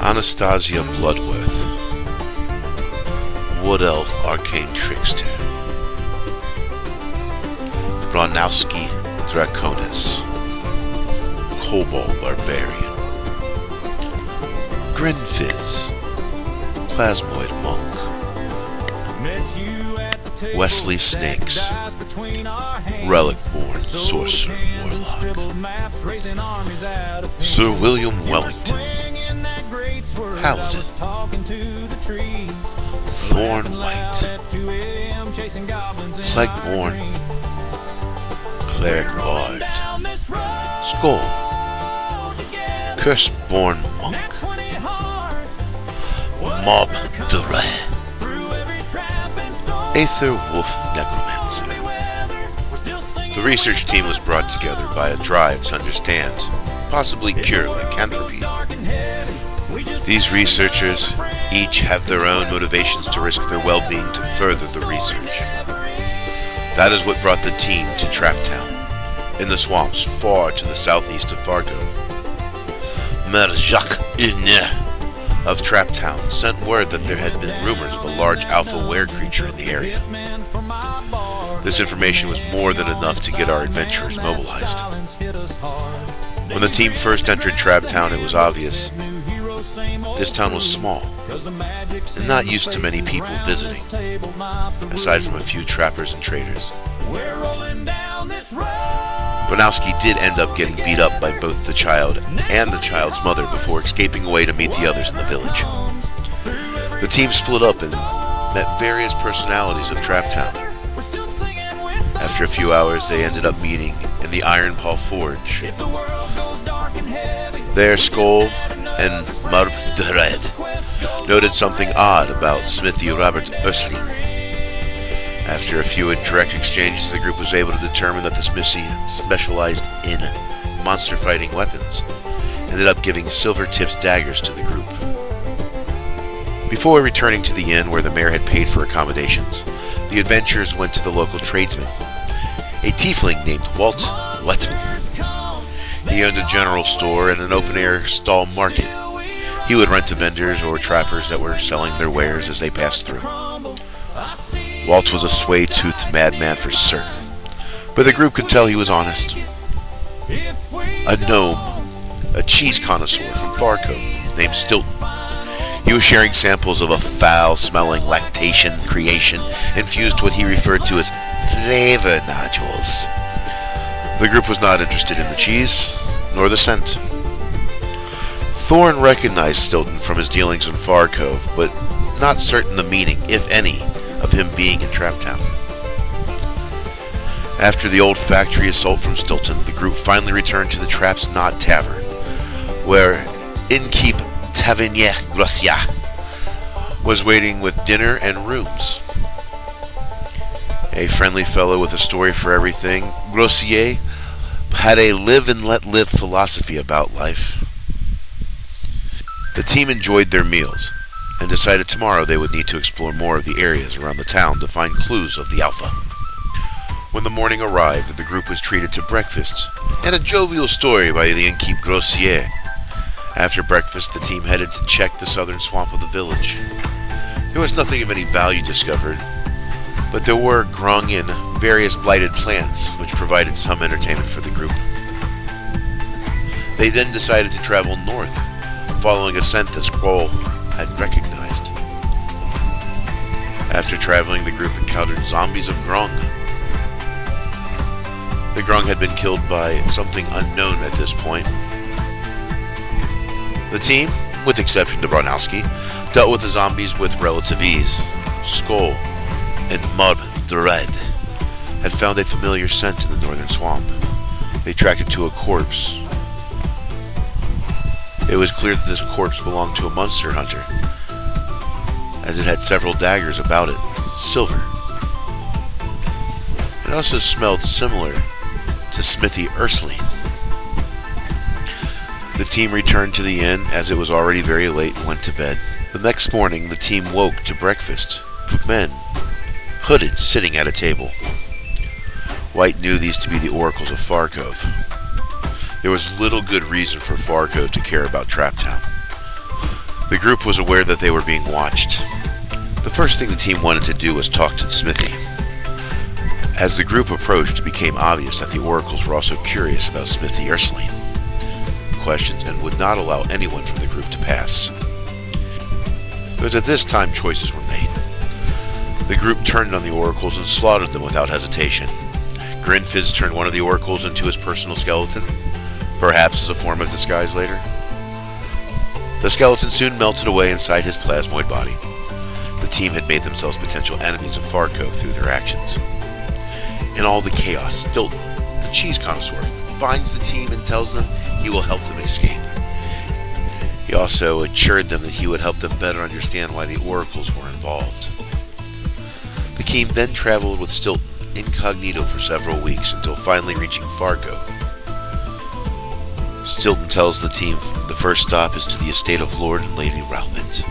Anastasia Bloodworth, Wood Elf Arcane Trickster, Bronowski Draconis, Kobold Barbarian, Grinfizz, Plasmoid Monk, Wesley Snakes, Relicborn Sorcerer Warlock, Sir William Wellington, Paladin, Thorn White, Plagueborn, Cleric Bard, Skull, Curseborn Monk, Mob Duray, Aether Wolf Necromancer. The research team was brought together by a drive to understand, possibly cure lycanthropy. These researchers each have their own motivations to risk their well-being to further the research. That is what brought the team to Traptown, in the swamps far to the southeast of Farkov. Mayor Jacques Une of Traptown sent word that there had been rumors of a large alpha were creature in the area. This information was more than enough to get our adventurers mobilized. When the team first entered Traptown, it was obvious this town was small and not used to many people visiting, aside from a few trappers and traders. Bronowski did end up getting beat up by both the child and the child's mother before escaping away to meet the others in the village. The team split up and met various personalities of Traptown. After a few hours, they ended up meeting in the Iron Paw Forge. There, Skull and Marb Dread noted something odd about Smithy Robert Ursling. After a few direct exchanges, the group was able to determine that the Smithy specialized in monster fighting weapons, ended up giving silver-tipped daggers to the group. Before returning to the inn where the mayor had paid for accommodations, the adventurers went to the local tradesman, a tiefling named Walt Wetman. He owned a general store and an open-air stall market. He would rent to vendors or trappers that were selling their wares as they passed through. Walt was a sway-toothed madman for certain, but the group could tell he was honest. A gnome, a cheese connoisseur from Farkov named Stilton. He was sharing samples of a foul-smelling lactation creation infused what he referred to as flavor nodules. The group was not interested in the cheese, nor the scent. Thorn recognized Stilton from his dealings in Farkov, but not certain the meaning, if any, of him being in Traptown. After the old factory assault from Stilton, the group finally returned to the Trap's Knot Tavern, where innkeep Tavernier Grossier was waiting with dinner and rooms. A friendly fellow with a story for everything, Grossier had a live and let live philosophy about life. The team enjoyed their meals and decided tomorrow they would need to explore more of the areas around the town to find clues of the Alpha. When the morning arrived, the group was treated to breakfast and a jovial story by the innkeep Grossier. After breakfast, the team headed to check the southern swamp of the village. There was nothing of any value discovered, but there were grung and various blighted plants which provided some entertainment for the group. They then decided to travel north, following a scent that Squall had recognized. After traveling, the group encountered zombies of grung. The grung had been killed by something unknown at this point. The team, with exception to Bronowski, dealt with the zombies with relative ease. Skull and Mud Dread had found a familiar scent in the northern swamp. They tracked it to a corpse. It was clear that this corpse belonged to a monster hunter, as it had several daggers about it, silver. It also smelled similar to Smithy Ursling. The team returned to the inn as it was already very late and went to bed. The next morning, the team woke to breakfast with men, hooded, sitting at a table. White knew these to be the oracles of Farkov. There was little good reason for Farkov to care about Traptown. The group was aware that they were being watched. The first thing the team wanted to do was talk to the smithy. As the group approached, it became obvious that the oracles were also curious about Smithy Ursuline questions and would not allow anyone from the group to pass. It was at this time choices were made. The group turned on the oracles and slaughtered them without hesitation. Grinfizz turned one of the oracles into his personal skeleton, perhaps as a form of disguise later. The skeleton soon melted away inside his plasmoid body. The team had made themselves potential enemies of Farco through their actions. In all the chaos, Stilton, the cheese connoisseur, finds the team and tells them he will help them escape. He also assured them that he would help them better understand why the oracles were involved. The team then traveled with Stilton incognito for several weeks until finally reaching Farco. Stilton tells the team the first stop is to the estate of Lord and Lady Rowland.